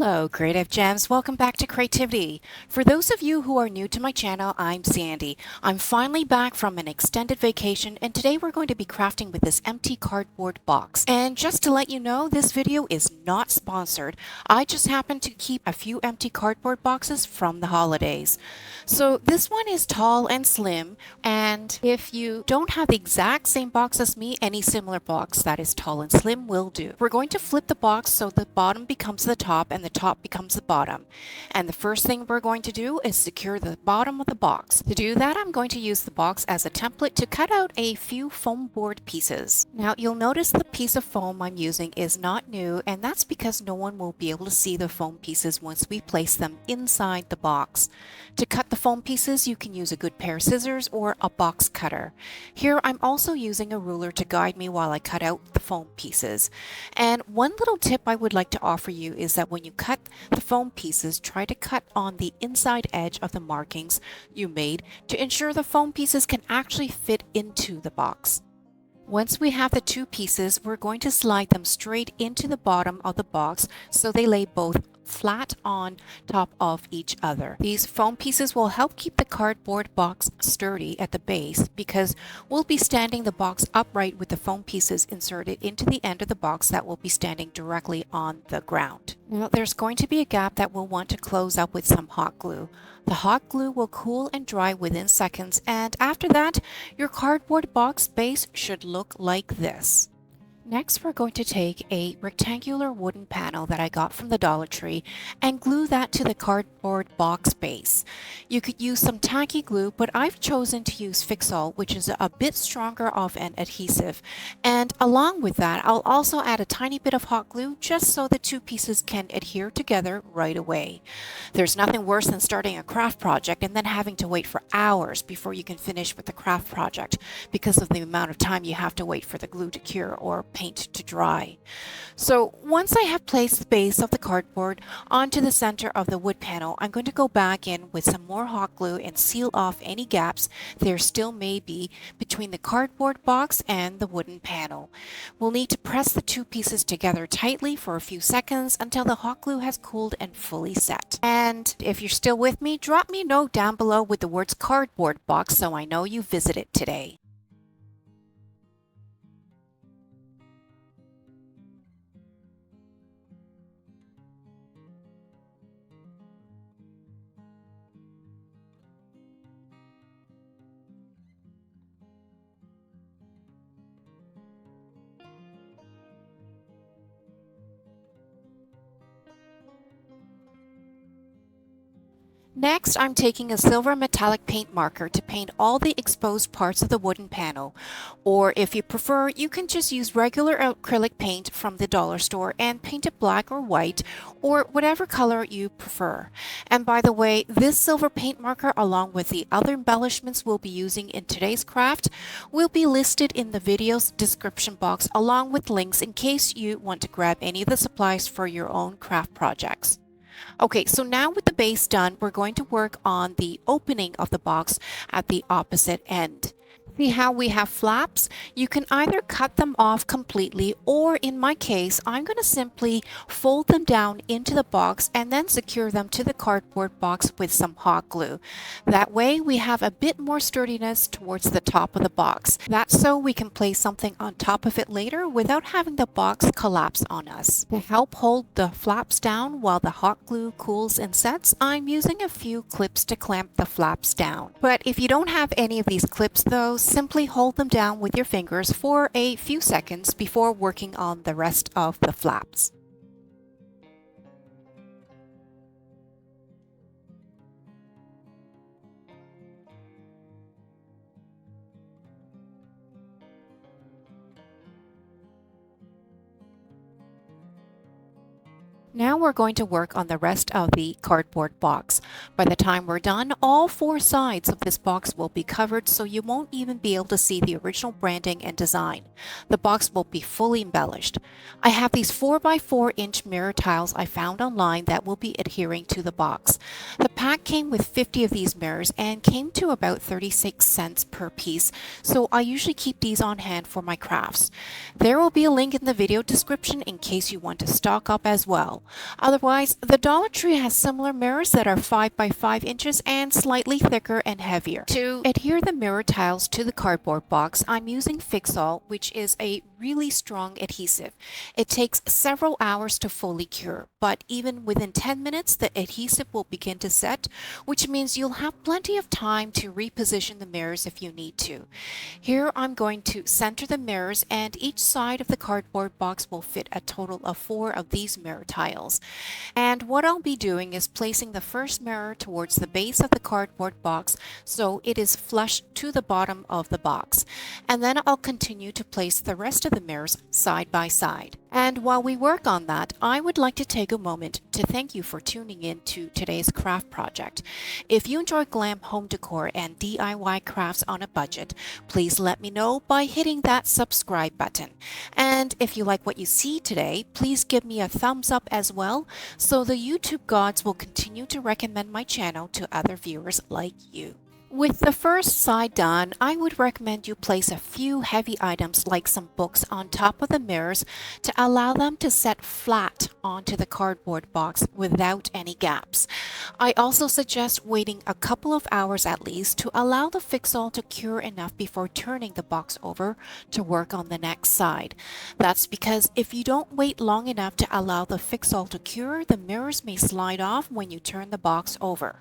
Hello, Creative Gems. Welcome back to Creativity. For those of you who are new to my channel, I'm Sandy. I'm finally back from an extended vacation, and today we're going to be crafting with this empty cardboard box. And just to let you know, this video is not sponsored. I just happened to keep a few empty cardboard boxes from the holidays. So this one is tall and slim, and if you don't have the exact same box as me, any similar box that is tall and slim will do. We're going to flip the box so the bottom becomes the top and the top becomes the bottom. And the first thing we're going to do is secure the bottom of the box. To do that, I'm going to use the box as a template to cut out a few foam board pieces. Now you'll notice the piece of foam I'm using is not new, and that's because no one will be able to see the foam pieces once we place them inside the box. To cut the foam pieces, you can use a good pair of scissors or a box cutter. Here I'm also using a ruler to guide me while I cut out the foam pieces. And one little tip I would like to offer you is that when you cut the foam pieces, try to cut on the inside edge of the markings you made to ensure the foam pieces can actually fit into the box. Once we have the two pieces, we're going to slide them straight into the bottom of the box so they lay both flat on top of each other. These foam pieces will help keep the cardboard box sturdy at the base because we'll be standing the box upright with the foam pieces inserted into the end of the box that will be standing directly on the ground. Now there's going to be a gap that we'll want to close up with some hot glue. The hot glue will cool and dry within seconds, and after that, your cardboard box base should look like this. Next, we're going to take a rectangular wooden panel that I got from the Dollar Tree and glue that to the cardboard box base. You could use some tacky glue, but I've chosen to use Fix-All, which is a bit stronger of an adhesive. And along with that, I'll also add a tiny bit of hot glue just so the two pieces can adhere together right away. There's nothing worse than starting a craft project and then having to wait for hours before you can finish with the craft project because of the amount of time you have to wait for the glue to cure or paint to dry. So once I have placed the base of the cardboard onto the center of the wood panel, I'm going to go back in with some more hot glue and seal off any gaps there still may be between the cardboard box and the wooden panel. We'll need to press the two pieces together tightly for a few seconds until the hot glue has cooled and fully set. And if you're still with me, drop me a note down below with the words cardboard box so I know you visited today. Next, I'm taking a silver metallic paint marker to paint all the exposed parts of the wooden panel. Or if you prefer, you can just use regular acrylic paint from the dollar store and paint it black or white or whatever color you prefer. And by the way, this silver paint marker along with the other embellishments we'll be using in today's craft will be listed in the video's description box along with links in case you want to grab any of the supplies for your own craft projects. Okay, so now with the base done, we're going to work on the opening of the box at the opposite end. See how we have flaps? You can either cut them off completely, or in my case, I'm going to simply fold them down into the box and then secure them to the cardboard box with some hot glue. That way we have a bit more sturdiness towards the top of the box. That's so we can place something on top of it later without having the box collapse on us. To help hold the flaps down while the hot glue cools and sets, I'm using a few clips to clamp the flaps down. But if you don't have any of these clips though, simply hold them down with your fingers for a few seconds before working on the rest of the flaps. Now we're going to work on the rest of the cardboard box. By the time we're done, all four sides of this box will be covered so you won't even be able to see the original branding and design. The box will be fully embellished. I have these 4x4 inch mirror tiles I found online that will be adhering to the box. The pack came with 50 of these mirrors and came to about 36 cents per piece, so I usually keep these on hand for my crafts. There will be a link in the video description in case you want to stock up as well. Otherwise, the Dollar Tree has similar mirrors that are 5 by 5 inches and slightly thicker and heavier. To adhere the mirror tiles to the cardboard box, I'm using Fix-All, which is a really strong adhesive. It takes several hours to fully cure, but even within 10 minutes, the adhesive will begin to set, which means you'll have plenty of time to reposition the mirrors if you need to. Here I'm going to center the mirrors, and each side of the cardboard box will fit a total of 4 of these mirror tiles. And what I'll be doing is placing the first mirror towards the base of the cardboard box so it is flush to the bottom of the box. And then I'll continue to place the rest of the mirrors side by side. And while we work on that, I would like to take a moment to thank you for tuning in to today's craft project. If you enjoy Glam home decor and DIY crafts on a budget, please let me know by hitting that subscribe button. And if you like what you see today, please give me a thumbs up as well, so the YouTube gods will continue to recommend my channel to other viewers like you. With the first side done, I would recommend you place a few heavy items like some books on top of the mirrors to allow them to set flat onto the cardboard box without any gaps. I also suggest waiting a couple of hours at least to allow the Fix-All to cure enough before turning the box over to work on the next side. That's because if you don't wait long enough to allow the Fix-All to cure, the mirrors may slide off when you turn the box over.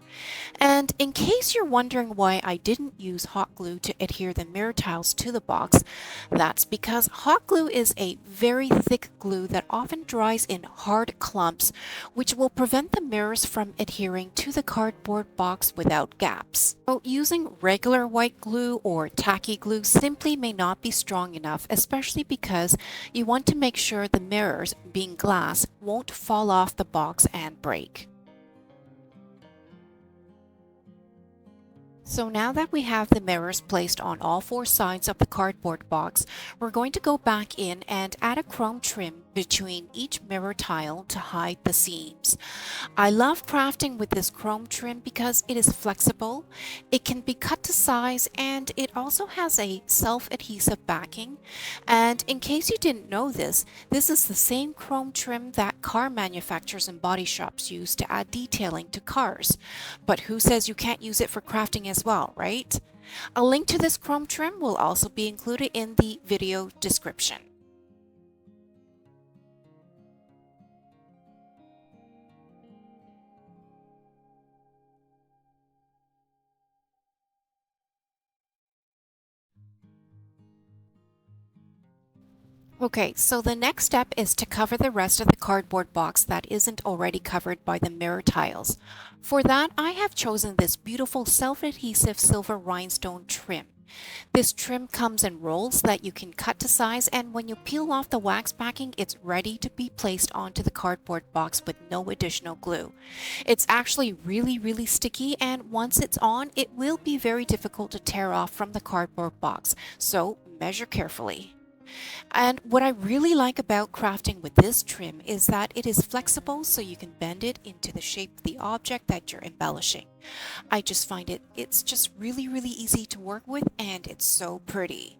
And in case you're wondering why I didn't use hot glue to adhere the mirror tiles to the box, that's because hot glue is a very thick glue that often dries in hard clumps, which will prevent the mirrors from adhering to the cardboard box without gaps. So using regular white glue or tacky glue simply may not be strong enough, especially because you want to make sure the mirrors, being glass, won't fall off the box and break. So now that we have the mirrors placed on all 4 sides of the cardboard box, we're going to go back in and add a chrome trim between each mirror tile to hide the seams. I love crafting with this chrome trim because it is flexible, it can be cut to size, and it also has a self-adhesive backing. And in case you didn't know this is the same chrome trim that car manufacturers and body shops use to add detailing to cars. But who says you can't use it for crafting as well, right? A link to this chrome trim will also be included in the video description. Okay, so the next step is to cover the rest of the cardboard box that isn't already covered by the mirror tiles. For that, I have chosen this beautiful self-adhesive silver rhinestone trim. This trim comes in rolls that you can cut to size, and when you peel off the wax backing, it's ready to be placed onto the cardboard box with no additional glue. It's actually really sticky, and once it's on, it will be very difficult to tear off from the cardboard box, so measure carefully. And what I really like about crafting with this trim is that it is flexible, so you can bend it into the shape of the object that you're embellishing. I just find it's just really easy to work with, and it's so pretty.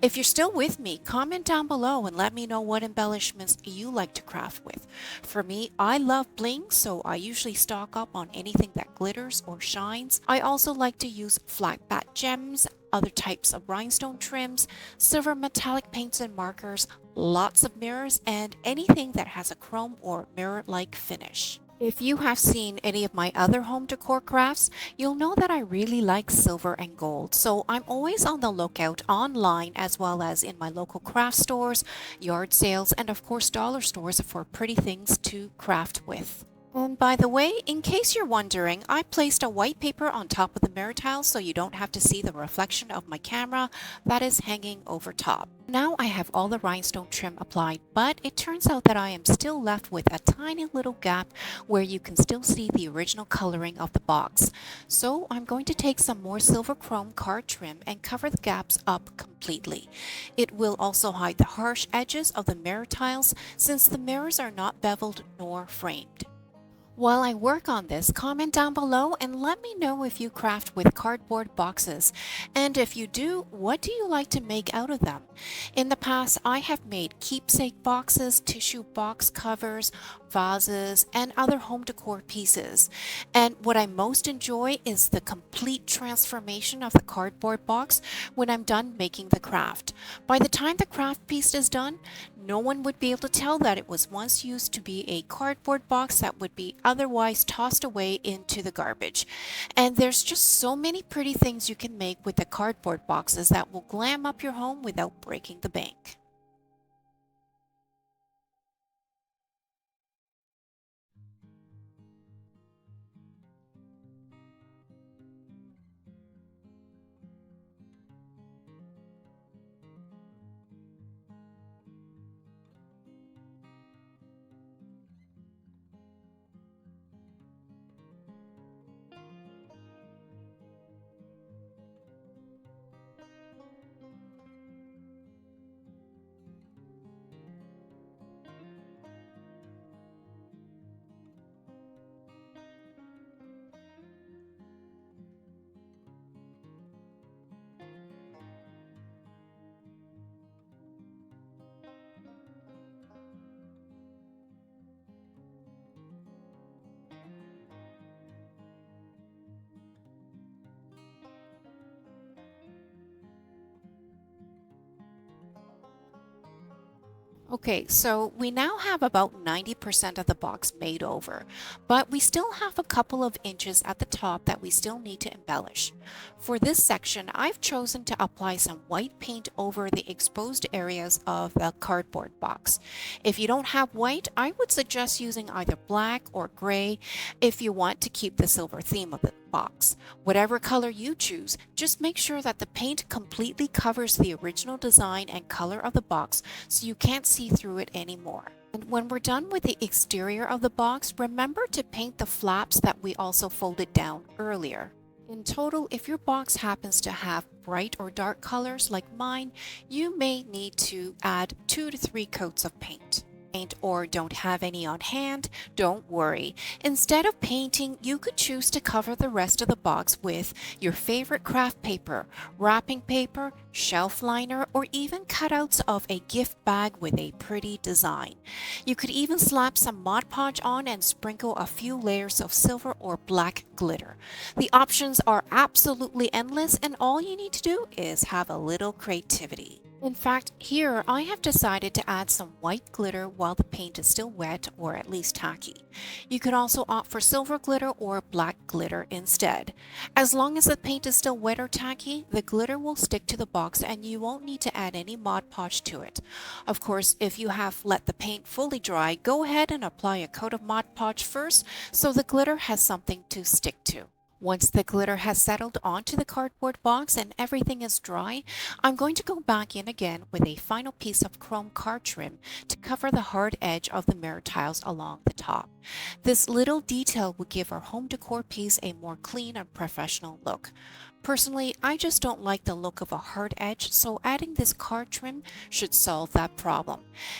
If you're still with me, comment down below and let me know what embellishments you like to craft with. For me, I love bling, so I usually stock up on anything that glitters or shines. I also like to use flat back gems, other types of rhinestone trims, silver metallic paints and markers, lots of mirrors, and anything that has a chrome or mirror-like finish. If you have seen any of my other home decor crafts, you'll know that I really like silver and gold, so I'm always on the lookout online as well as in my local craft stores, yard sales, and of course dollar stores for pretty things to craft with. And by the way, in case you're wondering, I placed a white paper on top of the mirror tile so you don't have to see the reflection of my camera that is hanging over top. Now I have all the rhinestone trim applied, but it turns out that I am still left with a tiny little gap where you can still see the original coloring of the box. So I'm going to take some more silver chrome card trim and cover the gaps up completely. It will also hide the harsh edges of the mirror tiles since the mirrors are not beveled nor framed. While I work on this, comment down below and let me know if you craft with cardboard boxes. And if you do, what do you like to make out of them? In the past, I have made keepsake boxes, tissue box covers, vases, and other home decor pieces. And what I most enjoy is the complete transformation of the cardboard box when I'm done making the craft. By the time the craft piece is done, no one would be able to tell that it was once used to be a cardboard box that would be otherwise tossed away into the garbage. And there's just so many pretty things you can make with the cardboard boxes that will glam up your home without breaking the bank. Okay, so we now have about 90% of the box made over, but we still have a couple of inches at the top that we still need to embellish. For this section, I've chosen to apply some white paint over the exposed areas of the cardboard box. If you don't have white, I would suggest using either black or gray if you want to keep the silver theme of the box. Whatever color you choose, just make sure that the paint completely covers the original design and color of the box so you can't see through it anymore. And when we're done with the exterior of the box, remember to paint the flaps that we also folded down earlier. In total, if your box happens to have bright or dark colors like mine, you may need to add 2 to 3 coats of paint. Or don't have any on hand, don't worry. Instead of painting, you could choose to cover the rest of the box with your favorite craft paper, wrapping paper, shelf liner, or even cutouts of a gift bag with a pretty design. You could even slap some Mod Podge on and sprinkle a few layers of silver or black glitter. The options are absolutely endless, and all you need to do is have a little creativity. In fact, here I have decided to add some white glitter while the paint is still wet or at least tacky. You can also opt for silver glitter or black glitter instead. As long as the paint is still wet or tacky, the glitter will stick to the box and you won't need to add any Mod Podge to it. Of course, if you have let the paint fully dry, go ahead and apply a coat of Mod Podge first so the glitter has something to stick to. Once the glitter has settled onto the cardboard box and everything is dry, I'm going to go back in again with a final piece of chrome card trim to cover the hard edge of the mirror tiles along the top. This little detail will give our home decor piece a more clean and professional look. Personally, I just don't like the look of a hard edge, so adding this card trim should solve that problem.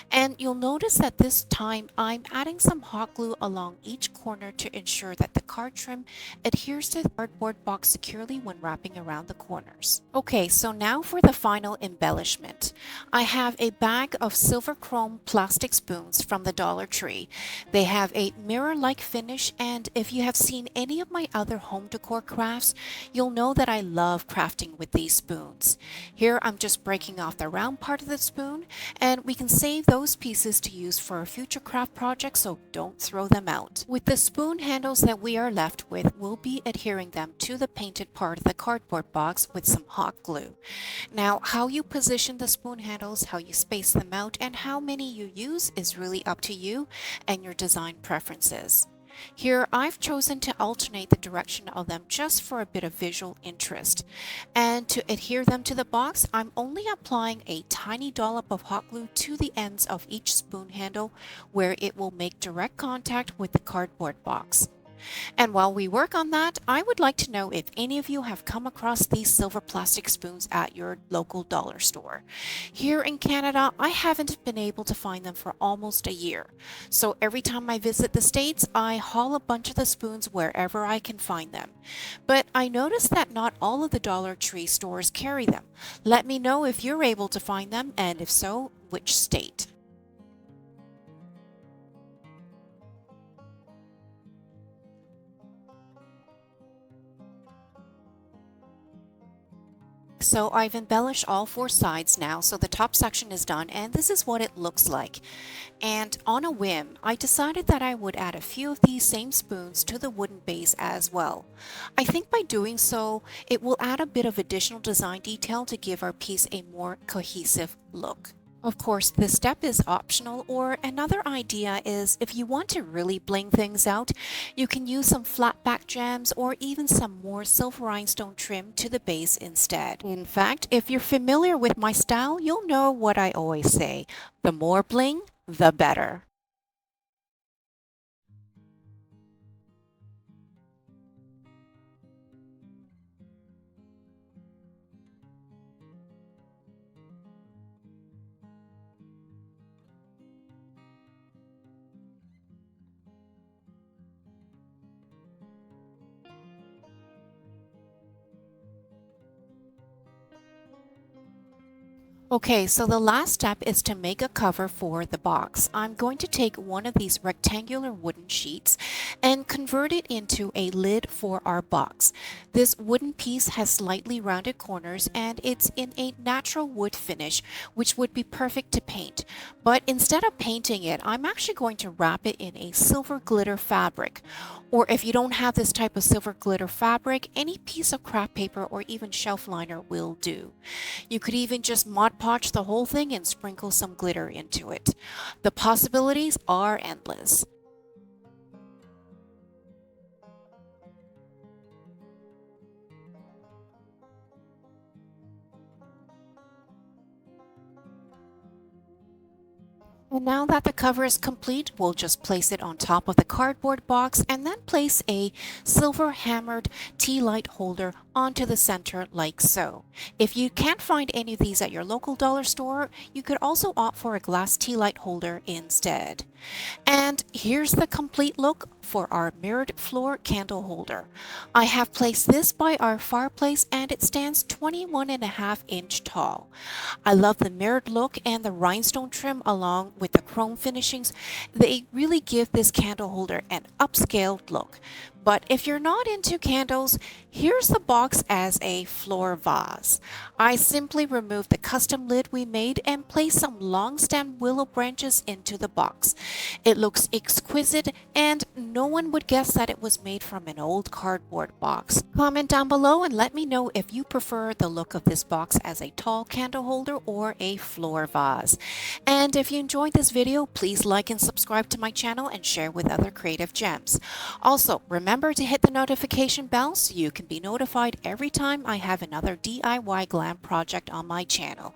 And you'll notice that this time I'm adding some hot glue along each corner to ensure that the card trim adheres to the cardboard box securely when wrapping around the corners. Okay, so now for the final embellishment. I have a bag of silver chrome plastic spoons from the Dollar Tree. They have a mirror-like finish, and if you have seen any of my other home decor crafts, you'll know that I love crafting with these spoons. Here I'm just breaking off the round part of the spoon, and we can save those pieces to use for a future craft project, so don't throw them out. With the spoon handles that we are left with, we'll be adhering them to the painted part of the cardboard box with some hot glue. Now, how you position the spoon handles, how you space them out, and how many you use is really up to you and your design preferences. Here, I've chosen to alternate the direction of them just for a bit of visual interest. And to adhere them to the box, I'm only applying a tiny dollop of hot glue to the ends of each spoon handle where it will make direct contact with the cardboard box. And while we work on that, I would like to know if any of you have come across these silver plastic spoons at your local dollar store. Here in Canada, I haven't been able to find them for almost a year. So every time I visit the States, I haul a bunch of the spoons wherever I can find them. But I noticed that not all of the Dollar Tree stores carry them. Let me know if you're able to find them, and if so, which state. So I've embellished all four sides now, so the top section is done, and this is what it looks like. And on a whim, I decided that I would add a few of these same spoons to the wooden base as well. I think by doing so, it will add a bit of additional design detail to give our piece a more cohesive look. Of course, this step is optional, or another idea is if you want to really bling things out, you can use some flat back gems or even some more silver rhinestone trim to the base instead. In fact, if you're familiar with my style, you'll know what I always say, the more bling, the better. Okay, so the last step is to make a cover for the box. I'm going to take one of these rectangular wooden sheets and convert it into a lid for our box. This wooden piece has slightly rounded corners and it's in a natural wood finish, which would be perfect to paint. But instead of painting it, I'm actually going to wrap it in a silver glitter fabric. Or if you don't have this type of silver glitter fabric, any piece of craft paper or even shelf liner will do. You could even just Mod Podge the whole thing and sprinkle some glitter into it. The possibilities are endless. And now that the cover is complete, we'll just place it on top of the cardboard box and then place a silver hammered tea light holder onto the center like so. If you can't find any of these at your local dollar store, you could also opt for a glass tea light holder instead. And here's the complete look for our mirrored floor candle holder. I have placed this by our fireplace and it stands 21.5 inch tall. I love the mirrored look and the rhinestone trim along with the chrome finishings. They really give this candle holder an upscaled look. But if you're not into candles, here's the box as a floor vase. I simply removed the custom lid we made and placed some long stem willow branches into the box. It looks exquisite and no one would guess that it was made from an old cardboard box. Comment down below and let me know if you prefer the look of this box as a tall candle holder or a floor vase. And if you enjoyed this video, please like and subscribe to my channel and share with other creative gems. Also, remember to hit the notification bell so you can be notified every time I have another DIY glam project on my channel.